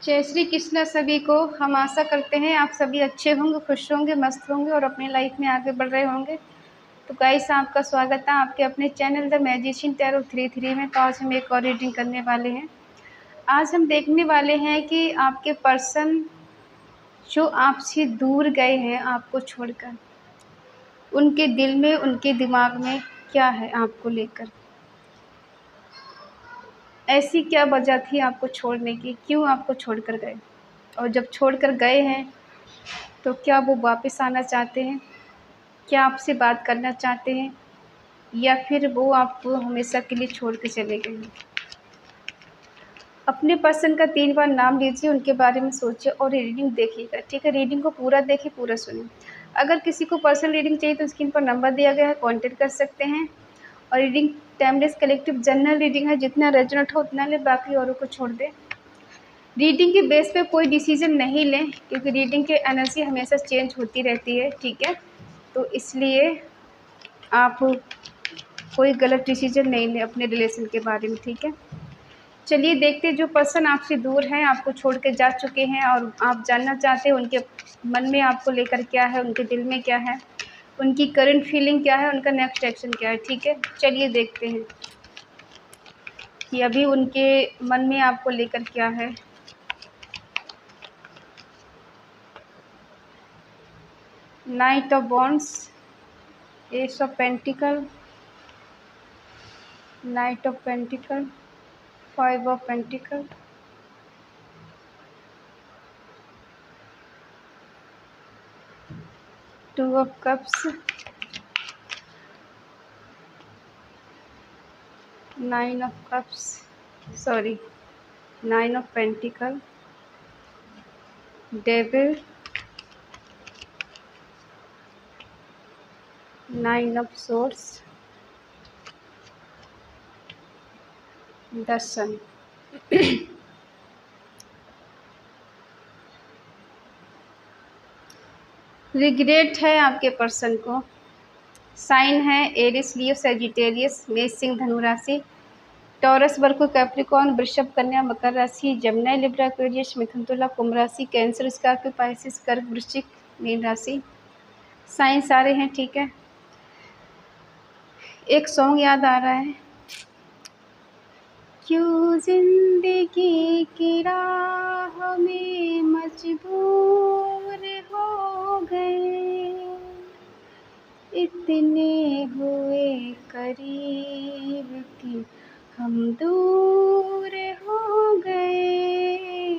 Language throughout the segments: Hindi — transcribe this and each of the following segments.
जय श्री कृष्णा सभी को। हम आशा करते हैं आप सभी अच्छे होंगे, खुश होंगे, मस्त होंगे और अपनी लाइफ में आगे बढ़ रहे होंगे। तो गाइस, आपका स्वागत है आपके अपने चैनल द मैजिशियन टैरो 33 में। तो आज हम एक और रीडिंग करने वाले हैं। आज हम देखने वाले हैं कि आपके पर्सन जो आपसे दूर गए हैं आपको छोड़कर, उनके दिल में, उनके दिमाग में क्या है आपको लेकर। ऐसी क्या वजह थी आपको छोड़ने की, क्यों आपको छोड़कर गए, और जब छोड़कर गए हैं तो क्या वो वापस आना चाहते हैं, क्या आपसे बात करना चाहते हैं, या फिर वो आपको हमेशा के लिए छोड़ के चले गए हैं। अपने पर्सन का 3 बार नाम लीजिए, उनके बारे में सोचिए और रीडिंग देखिएगा, ठीक है। रीडिंग को पूरा देखिए, पूरा सुनिए। अगर किसी को पर्सनल रीडिंग चाहिए तो स्क्रीन पर नंबर दिया गया है, कॉन्टेक्ट कर सकते हैं। और reading timeless collective general reading है, जितना रेजोनेट हो उतना ले, बाकी औरों को छोड़ दें। रीडिंग के बेस पे कोई डिसीजन नहीं लें, क्योंकि रीडिंग की एनर्जी हमेशा चेंज होती रहती है, ठीक है। तो इसलिए आप कोई गलत डिसीजन नहीं लें अपने रिलेशन के बारे में, ठीक है। चलिए देखते हैं, जो पर्सन आपसे दूर हैं, आपको छोड़ के जा चुके हैं और आप जानना चाहते हैं उनके मन में आपको लेकर क्या है, उनके दिल में क्या है, उनकी करंट फीलिंग क्या है, उनका नेक्स्ट एक्शन क्या है, ठीक है। चलिए देखते हैं कि अभी उनके मन में आपको लेकर क्या है। Knight of wands, ace of pentacle, knight of pentacle, 5 of pentacle, 2 of cups, 9 of cups, 9 of pentacle, devil, 9 of swords, the sun. Regret है आपके पर्सन को। साइन है एरिस, लियो, सैजिटेरियस, मेष, सिंह, धनु राशि, टॉरस, वर्गो, कैप्रिकॉर्न, वृषभ, कन्या, मकर राशि, जमुना, लिब्रा, एक्वेरियस, मिथुन, तुला, कुंभ राशि, कैंसर, स्कॉर्पियो, पाइसिस, कर्क, वृश्चिक, मीन राशि। साइन सारे हैं, ठीक है। एक सॉन्ग याद आ रहा है, क्यों जिंदगी की राह में मजबूर हो गए, इतने हुए करीब कि हम दूर हो गए,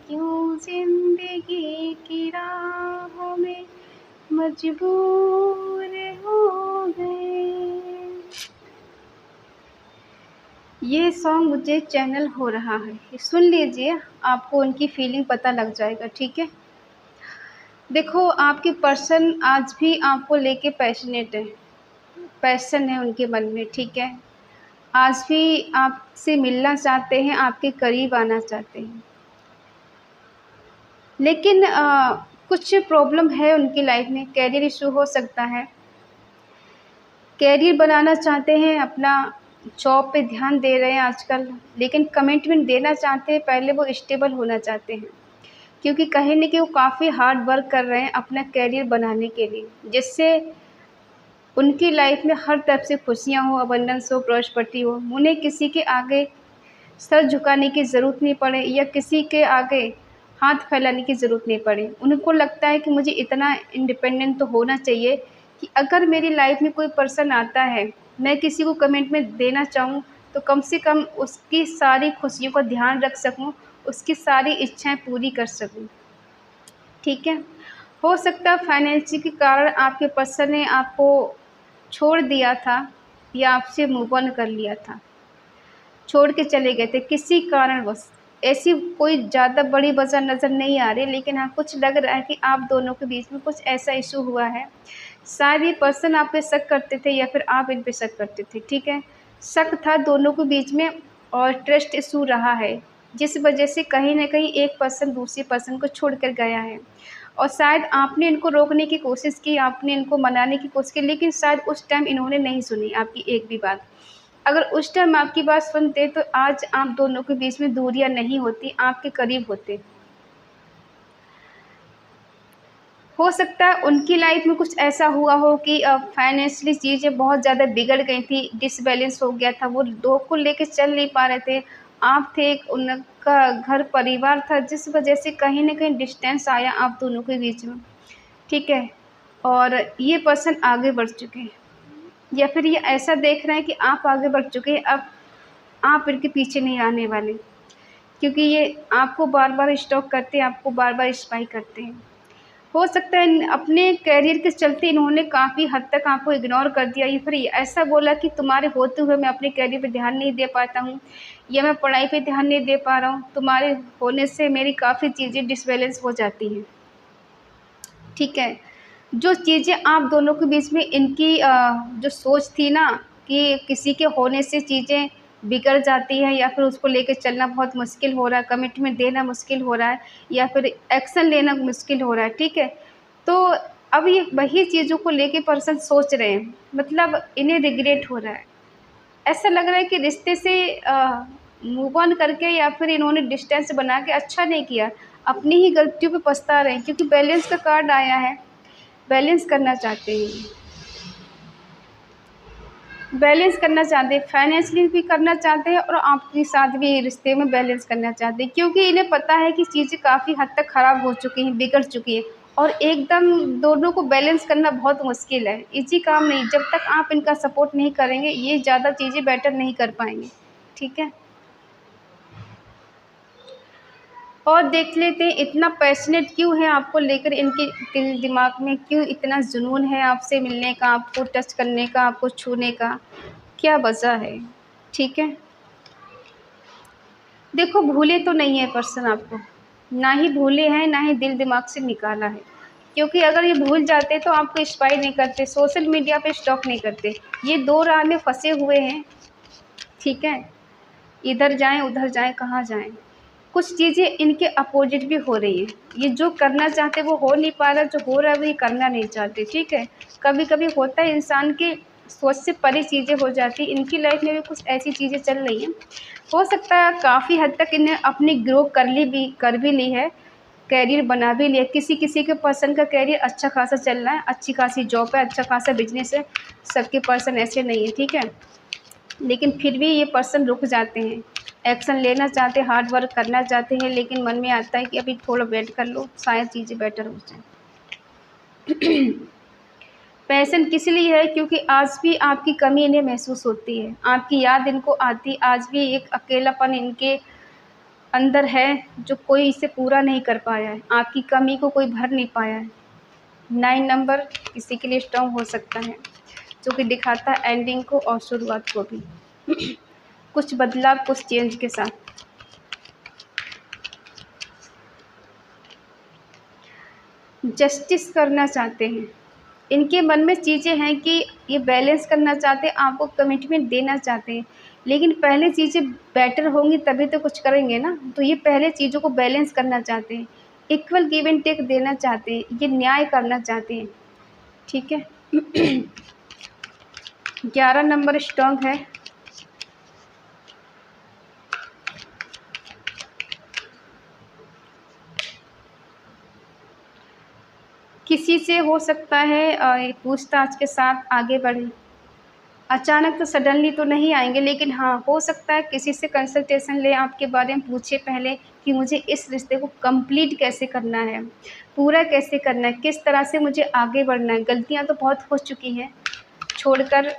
क्यों जिंदगी की राह में मजबूर हो गए। ये सॉन्ग मुझे चैनल हो रहा है, सुन लीजिए, आपको उनकी फीलिंग पता लग जाएगा, ठीक है। देखो, आपके पर्सन आज भी आपको लेके पैशनेट है, पैशन है उनके मन में, ठीक है। आज भी आपसे मिलना चाहते हैं, आपके करीब आना चाहते हैं, लेकिन कुछ प्रॉब्लम है उनकी लाइफ में। कैरियर इशू हो सकता है, कैरियर बनाना चाहते हैं, अपना जॉब पे ध्यान दे रहे हैं आजकल, लेकिन कमिटमेंट देना चाहते हैं, पहले वो स्टेबल होना चाहते हैं, क्योंकि कहीं न कहीं वो काफ़ी हार्ड वर्क कर रहे हैं अपना कैरियर बनाने के लिए, जिससे उनकी लाइफ में हर तरफ से खुशियाँ हो, अबंडेंस हो, प्रॉस्पेरिटी हो। उन्हें किसी के आगे सर झुकाने की ज़रूरत नहीं पड़े या किसी के आगे हाथ फैलाने की ज़रूरत नहीं पड़े। उनको लगता है कि मुझे इतना इंडिपेंडेंट तो होना चाहिए कि अगर मेरी लाइफ में कोई पर्सन आता है, मैं किसी को कमिटमेंट देना चाहूँ, तो कम से कम उसकी सारी खुशियों का ध्यान रख सकूँ, उसकी सारी इच्छाएँ पूरी कर सकूँ, ठीक है। हो सकता है फाइनेंशियल के कारण आपके पर्सन ने आपको छोड़ दिया था या आपसे मूव ऑन कर लिया था, छोड़ के चले गए थे किसी कारणवश। ऐसी कोई ज़्यादा बड़ी वजह नज़र नहीं आ रही, लेकिन हाँ, कुछ लग रहा है कि आप दोनों के बीच में कुछ ऐसा इशू हुआ है। शायद ये पर्सन आप पे शक करते थे या फिर आप इन पे शक करते थे, ठीक है। शक था दोनों के बीच में और ट्रस्ट इशू रहा है, जिस वजह से कहीं न कहीं एक पर्सन दूसरे पर्सन को छोड़ कर गया है। और शायद आपने इनको रोकने की कोशिश की, आपने इनको मनाने की कोशिश की, लेकिन शायद उस टाइम इन्होंने नहीं सुनी आपकी एक भी बात। अगर उस टाइम आपकी बात सुनते तो आज आप दोनों के बीच में दूरियां नहीं होती, आपके करीब होते। हो सकता है उनकी लाइफ में कुछ ऐसा हुआ हो कि फाइनेंशियली चीज़ें बहुत ज़्यादा बिगड़ गई थी, डिसबैलेंस हो गया था, वो दो को लेके चल नहीं पा रहे थे। आप थे, एक उनका घर परिवार था, जिस वजह से कहीं न कहीं डिस्टेंस आया आप दोनों के बीच में, ठीक है? और ये पर्सन आगे बढ़ चुके हैं, या फिर ये ऐसा देख रहे हैं कि आप आगे बढ़ चुके हैं, अब आप इनके पीछे नहीं आने वाले, क्योंकि ये आपको बार-बार स्टॉक करते हैं, आपको बार-बार स्पाई करते हैं। हो सकता है अपने करियर के चलते इन्होंने काफ़ी हद तक आपको इग्नोर कर दिया, या फिर ऐसा बोला कि तुम्हारे होते हुए मैं अपने करियर पे ध्यान नहीं दे पाता हूँ, या मैं पढ़ाई पे ध्यान नहीं दे पा रहा हूँ, तुम्हारे होने से मेरी काफ़ी चीज़ें डिसबैलेंस हो जाती हैं, ठीक है? जो चीज़ें आप दोनों के बीच में इनकी जो सोच थी ना कि किसी के होने से चीज़ें बिगड़ जाती हैं, या फिर उसको लेके चलना बहुत मुश्किल हो रहा है, कमिटमेंट देना मुश्किल हो रहा है, या फिर एक्शन लेना मुश्किल हो रहा है, ठीक है? तो अब ये वही चीज़ों को लेके पर्सन सोच रहे हैं, मतलब इन्हें रिग्रेट हो रहा है। ऐसा लग रहा है कि रिश्ते से मूव ऑन करके या फिर इन्होंने डिस्टेंस बना के अच्छा नहीं किया, अपनी ही गलतियों पे पछता रहे हैं, क्योंकि बैलेंस का कार्ड आया है। बैलेंस करना चाहते हैं, बैलेंस करना चाहते हैं, फाइनेंशियली भी करना चाहते हैं और आपके साथ भी रिश्ते में बैलेंस करना चाहते हैं, क्योंकि इन्हें पता है कि चीज़ें काफ़ी हद तक ख़राब हो चुकी हैं, बिगड़ चुकी हैं, और एकदम दोनों को बैलेंस करना बहुत मुश्किल है, ईज़ी काम नहीं। जब तक आप इनका सपोर्ट नहीं करेंगे, ये ज़्यादा चीज़ें बेटर नहीं कर पाएंगे, ठीक है? और देख लेते हैं इतना पैशनेट क्यों है आपको लेकर, इनके दिल दिमाग में क्यों इतना जुनून है आपसे मिलने का, आपको टच करने का, आपको छूने का, क्या वजह है, ठीक है? देखो, भूले तो नहीं है पर्सन आपको, ना ही भूले हैं, ना ही दिल दिमाग से निकाला है, क्योंकि अगर ये भूल जाते तो आपको स्पाई नहीं करते, सोशल मीडिया पे स्टॉक नहीं करते। ये दो राह में फंसे हुए हैं, ठीक है? इधर जाएं उधर जाएं, कहाँ जाएं? कुछ चीज़ें इनके अपोजिट भी हो रही हैं, ये जो करना चाहते वो हो नहीं पा रहा, जो हो रहा है वो ये करना नहीं चाहते, ठीक है? कभी कभी होता है इंसान की सोच से परे चीज़ें हो जाती, इनकी लाइफ में भी कुछ ऐसी चीज़ें चल रही हैं। हो सकता है काफ़ी हद तक इन्हें अपनी ग्रो कर भी ली है, कैरियर बना भी लिया, किसी किसी के पर्सन का कैरियर अच्छा खासा चल रहा है, अच्छी खासी जॉब है, अच्छा खासा बिजनेस है, सबके पर्सन ऐसे नहीं है, ठीक है? लेकिन फिर भी ये पर्सन रुक जाते हैं, एक्शन लेना चाहते हैं, हार्ड वर्क करना चाहते हैं, लेकिन मन में आता है कि अभी थोड़ा वेट कर लो, शायद चीज़ें बेटर हो जाए। पैशन किस लिए है? क्योंकि आज भी आपकी कमी इन्हें महसूस होती है, आपकी याद इनको आती, आज भी एक अकेलापन इनके अंदर है जो कोई इसे पूरा नहीं कर पाया है, आपकी कमी को कोई भर नहीं पाया है। 9 नंबर किसी के लिए स्ट्रॉन्ग हो सकता है, जो कि दिखाता है एंडिंग को और शुरुआत को भी। कुछ बदलाव, कुछ चेंज के साथ। जस्टिस करना चाहते हैं, इनके मन में चीज़ें हैं कि ये बैलेंस करना चाहते हैं, आपको कमिटमेंट देना चाहते हैं, लेकिन पहले चीज़ें बेटर होंगी तभी तो कुछ करेंगे ना, तो ये पहले चीज़ों को बैलेंस करना चाहते हैं, इक्वल गिव एंड टेक देना चाहते हैं, ये न्याय करना चाहते हैं, ठीक है? 11 नंबर स्ट्रॉन्ग है। किसी से हो सकता है पूछताछ के साथ आगे बढ़ें, अचानक तो सडनली तो नहीं आएंगे, लेकिन हाँ हो सकता है किसी से कंसल्टेशन लें, आपके बारे में पूछे पहले कि मुझे इस रिश्ते को कंप्लीट कैसे करना है, पूरा कैसे करना है, किस तरह से मुझे आगे बढ़ना है। गलतियाँ तो बहुत हो चुकी हैं, छोड़कर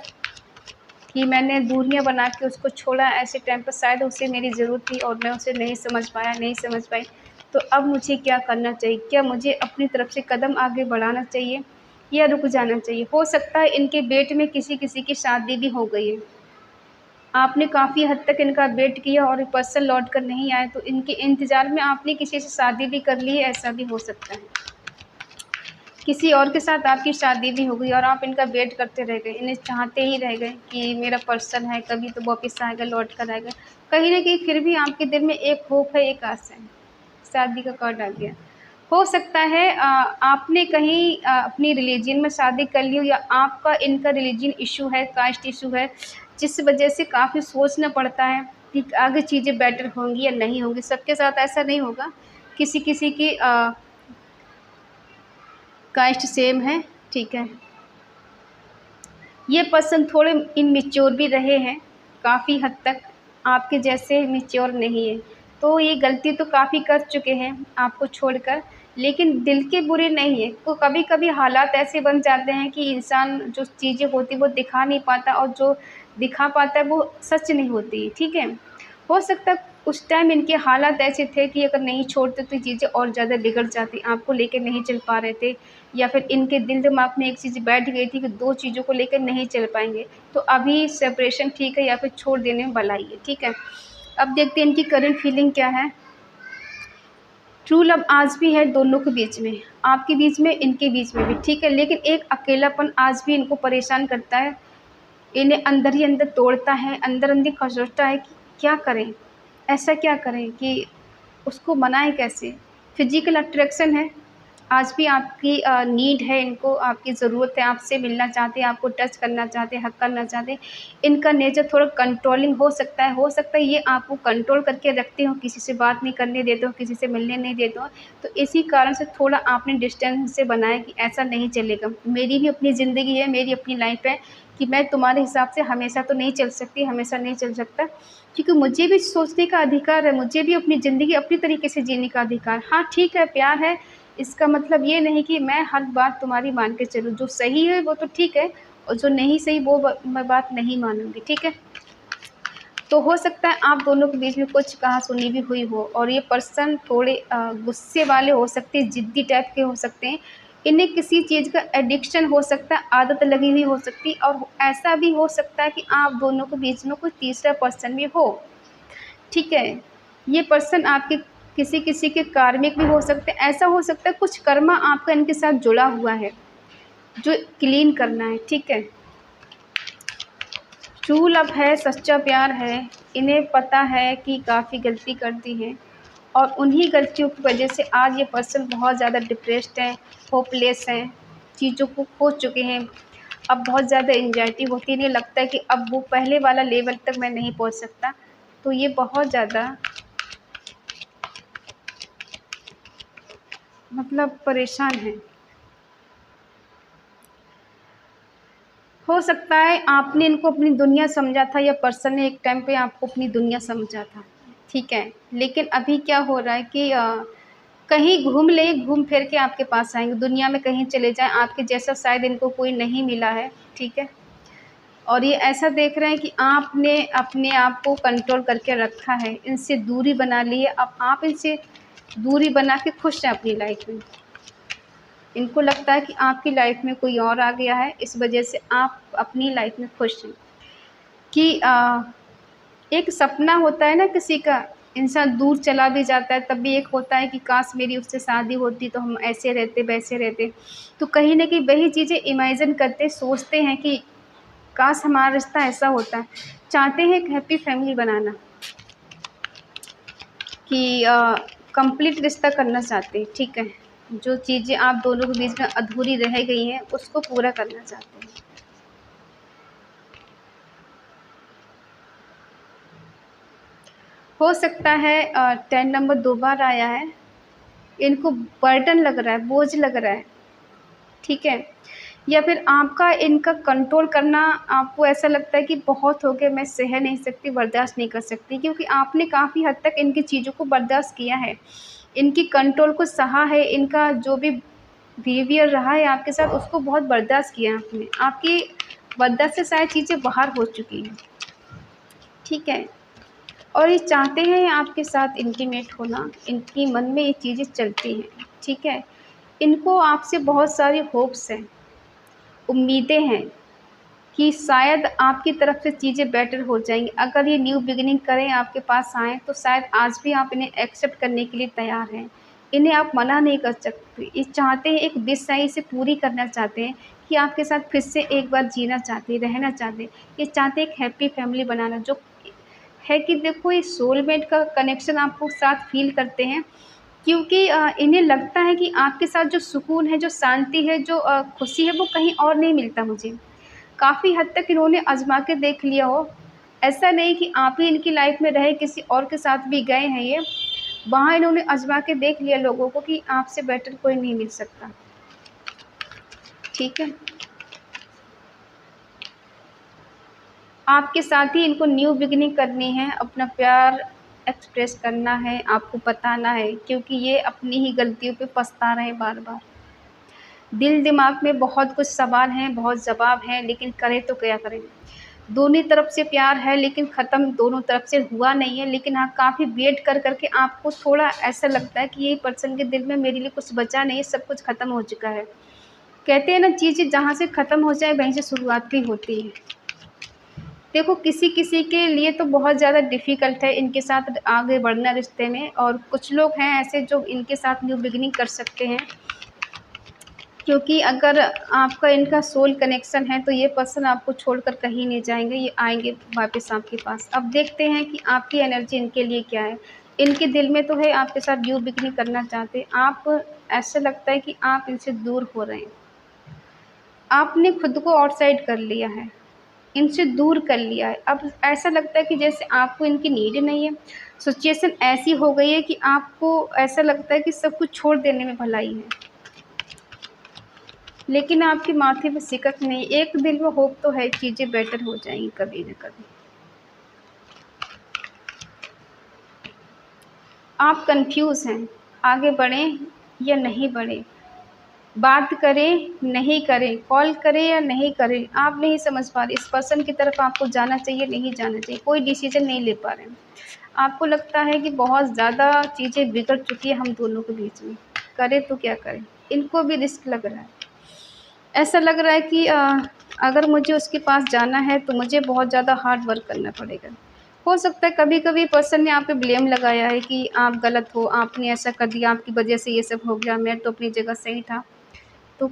कि मैंने दूरियां बना के उसको छोड़ा, ऐसे टाइम पर शायद उसे मेरी ज़रूरत थी और मैं उसे नहीं समझ पाया, नहीं समझ पाई। तो अब मुझे क्या करना चाहिए? क्या मुझे अपनी तरफ से कदम आगे बढ़ाना चाहिए या रुक जाना चाहिए? हो सकता है इनके वेट में किसी की शादी भी हो गई है, आपने काफ़ी हद तक इनका वेट किया और पर्सन लौट कर नहीं आए, तो इनके इंतज़ार में आपने किसी से शादी भी कर ली है, ऐसा भी हो सकता है। किसी और के साथ आपकी शादी भी हो गई और आप इनका वेट करते रह गए, इन्हें चाहते ही रह गए कि मेरा पर्सन है, कभी तो वापस आएगा, लौट कर आएगा। कहीं न कहीं फिर भी आपके दिल में एक होप है, एक आशा है। शादी का कार्ड आ गया। हो सकता है आपने कहीं अपनी रिलीजन में शादी कर ली हो, या आपका इनका रिलीजन इश्यू है, कास्ट इश्यू है, जिस वजह से काफ़ी सोचना पड़ता है कि आगे चीज़ें बेटर होंगी या नहीं होंगी। सबके साथ ऐसा नहीं होगा, किसी किसी की कास्ट सेम है, ठीक है। ये पर्सन थोड़े इमैच्योर भी रहे हैं काफ़ी हद तक, आपके जैसे मैच्योर नहीं है। तो ये गलती तो काफ़ी कर चुके हैं आपको छोड़कर, लेकिन दिल के बुरे नहीं हैं। तो कभी-कभी हालात ऐसे बन जाते हैं कि इंसान जो चीज़ें होती हैं वो दिखा नहीं पाता, और जो दिखा पाता है वो सच नहीं होती, ठीक है। हो सकता है उस टाइम इनके हालात ऐसे थे कि अगर नहीं छोड़ते तो चीज़ें और ज़्यादा बिगड़ जाती, आपको लेके नहीं चल पा रहे थे, या फिर इनके दिल दिमाग में एक चीज़ बैठ गई थी कि 2 चीज़ों को लेकर नहीं चल पाएँगे। तो अभी सेपरेशन ठीक है या फिर छोड़ देने में भलाई है, ठीक है। अब देखते हैं इनकी करंट फीलिंग क्या है। ट्रू लव आज भी है दोनों के बीच में, आपके बीच में, इनके बीच में भी, ठीक है। लेकिन एक अकेलापन आज भी इनको परेशान करता है, इन्हें अंदर ही अंदर तोड़ता है, अंदर-अंदर खचोटता है कि क्या करें? ऐसा क्या करें कि उसको मनाएँ कैसे? फ़िज़िकल अट्रैक्शन है, आज भी आपकी नीड है इनको, आपकी ज़रूरत है, आपसे मिलना चाहते हैं, आपको टच करना चाहते हैं, हग करना चाहते हैं। इनका नेचर थोड़ा कंट्रोलिंग हो सकता है ये आपको कंट्रोल करके रखते हों, किसी से बात नहीं करने देते हों, किसी से मिलने नहीं देते हों। तो इसी कारण से थोड़ा आपने डिस्टेंस इनसे बनाया कि ऐसा नहीं चलेगा। मेरी भी अपनी ज़िंदगी है, मेरी अपनी लाइफ़ है, कि मैं तुम्हारे हिसाब से हमेशा तो नहीं चल सकती, हमेशा नहीं चल सकता, क्योंकि मुझे भी सोचने का अधिकार है, मुझे भी अपनी ज़िंदगी अपनी तरीके से जीने का अधिकार। हाँ, ठीक है, प्यार है, इसका मतलब ये नहीं कि मैं हर बात तुम्हारी मान के चलूँ, जो सही है वो तो ठीक है, और जो नहीं सही वो मैं बात नहीं मानूँगी, ठीक है। तो हो सकता है आप दोनों के बीच में कुछ कहा-सुनी भी हुई हो, और ये पर्सन थोड़े गुस्से वाले हो सकते हैं, ज़िद्दी टाइप के हो सकते हैं। इन्हें किसी चीज़ का एडिक्शन हो सकता है, आदत लगी हुई हो सकती है, और ऐसा भी हो सकता है कि आप दोनों के बीच में कोई तीसरा पर्सन भी हो, ठीक है। ये पर्सन आपके किसी-किसी के कार्मिक भी हो सकते हैं। ऐसा हो सकता है कुछ कर्मा आपका इनके साथ जुड़ा हुआ है, जो क्लीन करना है, ठीक है। ट्रू लव है, सच्चा प्यार है, इन्हें पता है कि काफ़ी गलती कर दी है, और उन्हीं गलतियों की वजह से आज ये पर्सन बहुत ज़्यादा डिप्रेस्ड है, होपलेस हैं, चीज़ों को खो चुके हैं। अब बहुत ज़्यादा एंग्ज़ायटी होती है, इन्हें लगता है कि अब वो पहले वाला लेवल तक मैं नहीं पहुँच सकता। तो ये बहुत ज़्यादा मतलब परेशान हैं। हो सकता है आपने इनको अपनी दुनिया समझा था, या पर्सन ने एक टाइम पे आपको अपनी दुनिया समझा था, ठीक है। लेकिन अभी क्या हो रहा है कि कहीं घूम लें, घूम फिर के आपके पास आएँगे, दुनिया में कहीं चले जाएँ, आपके जैसा शायद इनको कोई नहीं मिला है, ठीक है। और ये ऐसा देख रहे हैं कि आपने अपने आप को कंट्रोल करके रखा है, इनसे दूरी बना ली है, अब आप इनसे दूरी बना के खुश हैं अपनी लाइफ़ में। इनको लगता है कि आपकी लाइफ में कोई और आ गया है, इस वजह से आप अपनी लाइफ में खुश हैं। कि एक सपना होता है ना किसी का, इंसान दूर चला भी जाता है तब भी एक होता है कि काश मेरी उससे शादी होती तो हम ऐसे रहते, वैसे रहते। तो कहीं न कहीं वही चीज़ें इमेजिन करते, सोचते हैं कि काश हमारा रिश्ता ऐसा होता। चाहते हैं एक हैप्पी फैमिली बनाना, कि कंप्लीट रिश्ता करना चाहते हैं, ठीक है। जो चीज़ें आप दोनों के बीच में अधूरी रह गई हैं, उसको पूरा करना चाहते हैं। हो सकता है 10 नंबर 2 बार आया है, इनको बर्डन लग रहा है, बोझ लग रहा है, ठीक है। या फिर आपका इनका कंट्रोल करना, आपको ऐसा लगता है कि बहुत हो गया, मैं सह नहीं सकती, बर्दाश्त नहीं कर सकती, क्योंकि आपने काफ़ी हद तक इनकी चीज़ों को बर्दाश्त किया है, इनकी कंट्रोल को सहा है, इनका जो भी बिहेवियर रहा है आपके साथ उसको बहुत बर्दाश्त किया आपने। आपकी बर्दाश्त से सारी चीज़ें बाहर हो चुकी हैं, ठीक है। और ये चाहते हैं आपके साथ इंटीमेट होना, इनकी मन में ये चीज़ें चलती हैं, ठीक है। इनको आपसे बहुत सारी होप्स हैं, उम्मीदें हैं कि शायद आपकी तरफ से चीज़ें बेटर हो जाएँगी। अगर ये न्यू बिगिनिंग करें, आपके पास आएँ, तो शायद आज भी आप इन्हें एक्सेप्ट करने के लिए तैयार हैं। इन्हें आप मना नहीं कर सकते। ये चाहते हैं, एक विश है, इसे पूरी करना चाहते हैं कि आपके साथ फिर से एक बार जीना चाहते हैं, रहना चाहते हैं। ये चाहते हैं एक हैप्पी फैमिली बनाना, जो है कि देखो ये सोलमेट का कनेक्शन आपको साथ फ़ील करते हैं, क्योंकि इन्हें लगता है कि आपके साथ जो सुकून है, जो शांति है, जो खुशी है, वो कहीं और नहीं मिलता मुझे। काफ़ी हद तक इन्होंने आज़मा के देख लिया हो। ऐसा नहीं कि आप ही इनकी लाइफ में रहे, किसी और के साथ भी गए हैं ये। वहाँ इन्होंने आज़मा के देख लिया लोगों को कि आपसे बेटर कोई नहीं मिल सकता। ठीक है, आपके साथ ही इनको न्यू बिगिनिंग करनी है, अपना प्यार एक्सप्रेस करना है, आपको बताना है, क्योंकि ये अपनी ही गलतियों पे पछता रहे हैं बार बार। दिल दिमाग में बहुत कुछ सवाल हैं, बहुत जवाब हैं, लेकिन करें तो क्या करें। दोनों तरफ से प्यार है लेकिन ख़त्म दोनों तरफ से हुआ नहीं है। लेकिन हाँ, काफ़ी वेट कर कर के आपको थोड़ा ऐसा लगता है कि ये पर्सन के दिल में मेरे लिए कुछ बचा नहीं है, सब कुछ ख़त्म हो चुका है। कहते हैं ना, चीज़ें जहाँ से ख़त्म हो जाए वहीं से शुरुआत भी होती है। देखो, किसी किसी के लिए तो बहुत ज़्यादा डिफ़िकल्ट है इनके साथ आगे बढ़ना रिश्ते में, और कुछ लोग हैं ऐसे जो इनके साथ न्यू बिगिनिंग कर सकते हैं, क्योंकि अगर आपका इनका सोल कनेक्शन है तो ये पर्सन आपको छोड़कर कहीं नहीं जाएंगे, ये आएंगे वापस आपके पास। अब देखते हैं कि आपकी एनर्जी इनके लिए क्या है। इनके दिल में तो है आपके साथ न्यू बिगिनिंग करना चाहते हैं आप। ऐसा लगता है कि आप इनसे दूर हो रहे हैं, आपने खुद को आउटसाइड कर लिया है, इनसे दूर कर लिया है। अब ऐसा लगता है कि जैसे आपको इनकी नीड नहीं है। सिचुएशन ऐसी हो गई है कि आपको ऐसा लगता है कि सब कुछ छोड़ देने में भलाई है, लेकिन आपके माथे पे सिकत नहीं। एक दिल में होप तो है, चीज़ें बेटर हो जाएंगी कभी न कभी। आप कंफ्यूज हैं, आगे बढ़ें या नहीं बढ़ें, बात करें नहीं करें, कॉल करें या नहीं करें, आप नहीं समझ पा रहे इस पर्सन की तरफ आपको जाना चाहिए नहीं जाना चाहिए, कोई डिसीजन नहीं ले पा रहे हैं। आपको लगता है कि बहुत ज़्यादा चीज़ें बिगड़ चुकी है हम दोनों के बीच में, करें तो क्या करें। इनको भी रिस्क लग रहा है, ऐसा लग रहा है कि अगर मुझे उसके पास जाना है तो मुझे बहुत ज़्यादा हार्ड वर्क करना पड़ेगा। हो सकता है कभी कभी पर्सन ने आप पे ब्लेम लगाया है कि आप गलत हो, आपने ऐसा कर दिया, आपकी वजह से ये सब हो गया, मैं तो अपनी जगह सही था। तो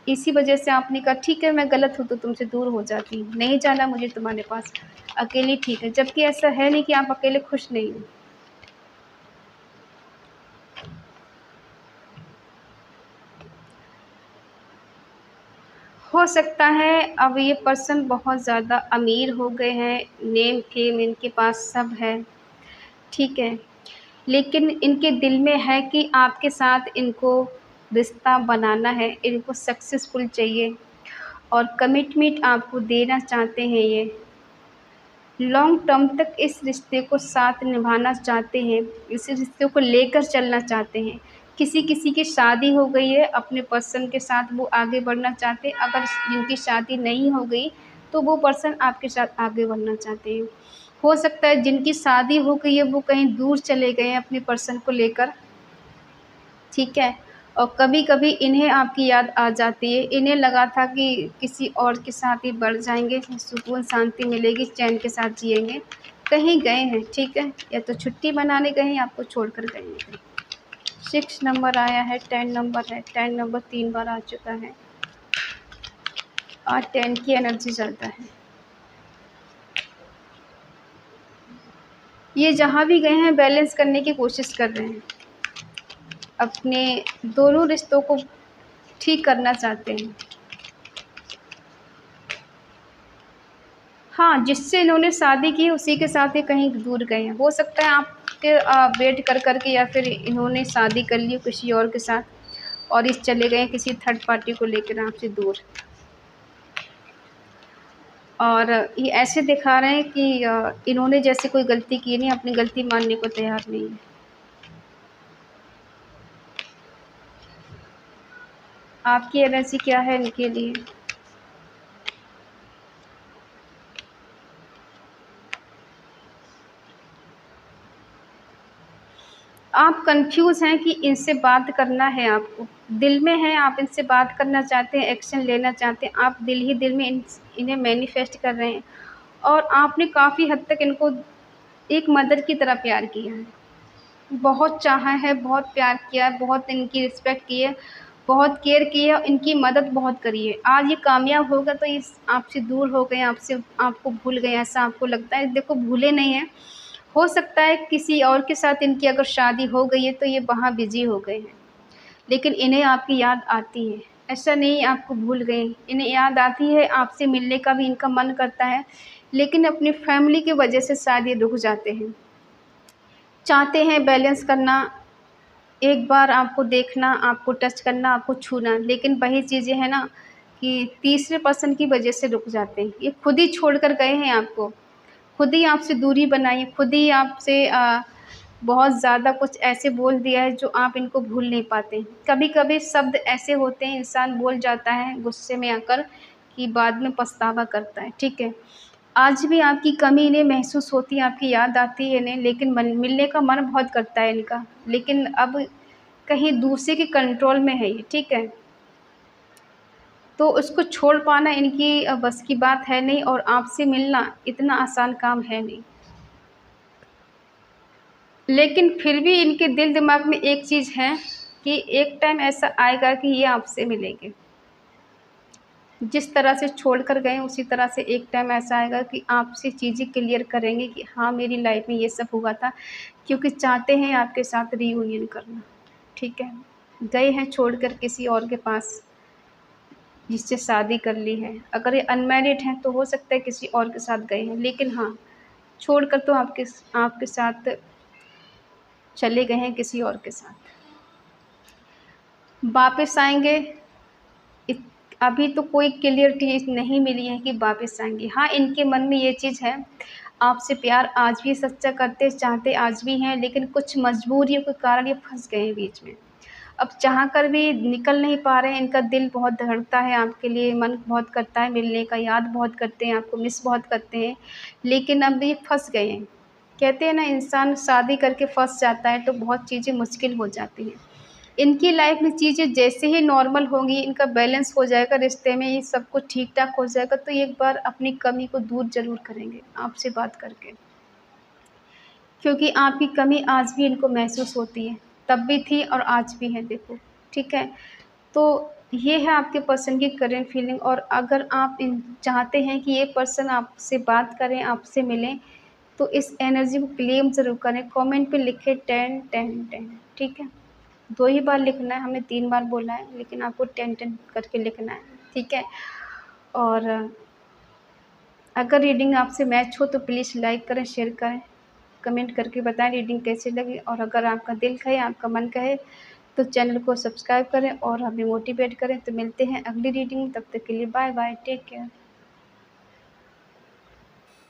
इसी वजह से आपने कहा ठीक है मैं गलत हूँ तो तुमसे दूर हो जाती, नहीं जाना मुझे तुम्हारे पास, अकेली ठीक है। जबकि ऐसा है नहीं कि आप अकेले खुश नहीं हो। हो सकता है अब ये पर्सन बहुत ज़्यादा अमीर हो गए हैं, नेम फेम इनके पास सब है, ठीक है, लेकिन इनके दिल में है कि आपके साथ इनको रिश्ता बनाना है, इनको सक्सेसफुल चाहिए और कमिटमेंट आपको देना चाहते हैं। ये लॉन्ग टर्म तक इस रिश्ते को साथ निभाना चाहते हैं, इस रिश्ते को लेकर चलना चाहते हैं। किसी किसी की शादी हो गई है, अपने पर्सन के साथ वो आगे बढ़ना चाहते हैं। अगर जिनकी शादी नहीं हो गई तो वो पर्सन आपके साथ आगे बढ़ना चाहते हैं। हो सकता है जिनकी शादी हो गई है वो कहीं दूर चले गए हैं अपने पर्सन को लेकर, ठीक है, और कभी कभी इन्हें आपकी याद आ जाती है, इन्हें लगा था कि किसी और के साथ ही बढ़ जाएंगे, सुकून शांति मिलेगी, चैन के साथ जिएंगे, कहीं गए हैं, ठीक है, या तो छुट्टी मनाने गए हैं, आपको छोड़कर गए हैं। 6 नंबर आया है, 10 नंबर है, 10 नंबर 3 बार आ चुका है और 10 की एनर्जी ज़्यादा है। ये जहाँ भी गए हैं बैलेंस करने की कोशिश कर रहे हैं, अपने दोनों रिश्तों को ठीक करना चाहते हैं। हाँ, जिससे इन्होंने शादी की उसी के साथ ही कहीं दूर गए हैं। हो सकता है आपके वेट कर कर के, या फिर इन्होंने शादी कर ली किसी और के साथ और इस चले गए किसी थर्ड पार्टी को लेकर आपसे दूर। और ये ऐसे दिखा रहे हैं कि इन्होंने जैसे कोई गलती की नहीं, अपनी गलती मानने को तैयार नहीं है। आपकी एनर्जी क्या है इनके लिए? आप कंफ्यूज हैं कि इनसे बात करना है आपको, दिल में है आप इनसे बात करना चाहते हैं, एक्शन लेना चाहते हैं, आप दिल ही दिल में इन्हें मैनिफेस्ट कर रहे हैं। और आपने काफ़ी हद तक इनको एक मदर की तरह प्यार किया है, बहुत चाहा है, बहुत प्यार किया है, बहुत इनकी रिस्पेक्ट की है, बहुत केयर की है, इनकी मदद बहुत करी है। आज ये कामयाब होगा तो इस आपसे दूर हो गए, आपसे आपको भूल गए, ऐसा आपको लगता है। देखो, भूले नहीं हैं, हो सकता है किसी और के साथ इनकी अगर शादी हो गई है तो ये वहाँ बिज़ी हो गए हैं, लेकिन इन्हें आपकी याद आती है। ऐसा नहीं आपको भूल गए, इन्हें याद आती है, आपसे मिलने का भी इनका मन करता है, लेकिन अपनी फैमिली की वजह से शायद ये रुक जाते हैं। चाहते हैं बैलेंस करना, एक बार आपको देखना, आपको टच करना, आपको छूना, लेकिन वही चीज़ें हैं ना कि तीसरे पर्सन की वजह से रुक जाते हैं। ये खुद ही छोड़ कर गए हैं आपको, खुद ही आपसे दूरी बनाई है, खुद ही आपसे बहुत ज़्यादा कुछ ऐसे बोल दिया है जो आप इनको भूल नहीं पाते। कभी-कभी शब्द ऐसे होते हैं, इंसान बोल जाता है गुस्से में आकर कि बाद में पछतावा करता है, ठीक है। आज भी आपकी कमी इन्हें महसूस होती है, आपकी याद आती है इन्हें, लेकिन मिलने का मन बहुत करता है इनका, लेकिन अब कहीं दूसरे के कंट्रोल में है ये, ठीक है। तो उसको छोड़ पाना इनकी बस की बात है नहीं, और आपसे मिलना इतना आसान काम है नहीं। लेकिन फिर भी इनके दिल दिमाग में एक चीज़ है कि एक टाइम ऐसा आएगा कि ये आपसे मिलेंगे। जिस तरह से छोड़ कर गए उसी तरह से एक टाइम ऐसा आएगा कि आपसे चीज़ें क्लियर करेंगे कि हाँ, मेरी लाइफ में ये सब हुआ था, क्योंकि चाहते हैं आपके साथ रियूनियन करना, ठीक है। गए हैं छोड़कर किसी और के पास, जिससे शादी कर ली है। अगर ये अनमैरिड हैं तो हो सकता है किसी और के साथ गए हैं, लेकिन हाँ, छोड़कर तो आपके साथ चले गए हैं किसी और के साथ। वापस आएँगे, इत अभी तो कोई क्लियरिटी नहीं मिली है कि वापस आएँगे। हाँ, इनके मन में ये चीज़ है, आपसे प्यार आज भी सच्चा करते चाहते आज भी हैं, लेकिन कुछ मजबूरियों के कारण ये फँस गए हैं बीच में। अब चाह कर भी निकल नहीं पा रहे हैं, इनका दिल बहुत धड़कता है आपके लिए, मन बहुत करता है मिलने का, याद बहुत करते हैं, आपको मिस बहुत करते हैं, लेकिन अब ये फँस गए हैं। कहते हैं ना, इंसान शादी करके फँस जाता है तो बहुत चीज़ें मुश्किल हो जाती हैं। इनकी लाइफ में चीज़ें जैसे ही नॉर्मल होंगी, इनका बैलेंस हो जाएगा रिश्ते में, ये सब कुछ ठीक-ठाक हो जाएगा, तो एक बार अपनी कमी को दूर ज़रूर करेंगे आपसे बात करके। क्योंकि आपकी कमी आज भी इनको महसूस होती है, तब भी थी और आज भी है देखो, ठीक है? तो ये है आपके पर्सन की करंट फीलिंग, और अगर आप इन चाहते हैं कि ये पर्सन आपसे बात करें, आपसे मिलें, तो इस एनर्जी को क्लेम ज़रूर करें। कमेंट पे लिखें 10 10 10, ठीक है? 2 ही बार लिखना है, हमने 3 बार बोला है, लेकिन आपको 10-10 करके लिखना है, ठीक है? और अगर रीडिंग आपसे मैच हो तो प्लीज़ लाइक करें, शेयर करें, कमेंट करके बताएं रीडिंग कैसी लगी, और अगर आपका दिल कहे, आपका मन कहे, तो चैनल को सब्सक्राइब करें और हमें मोटिवेट करें। तो मिलते हैं अगली रीडिंग में, तब तक के लिए बाय बाय, टेक केयर।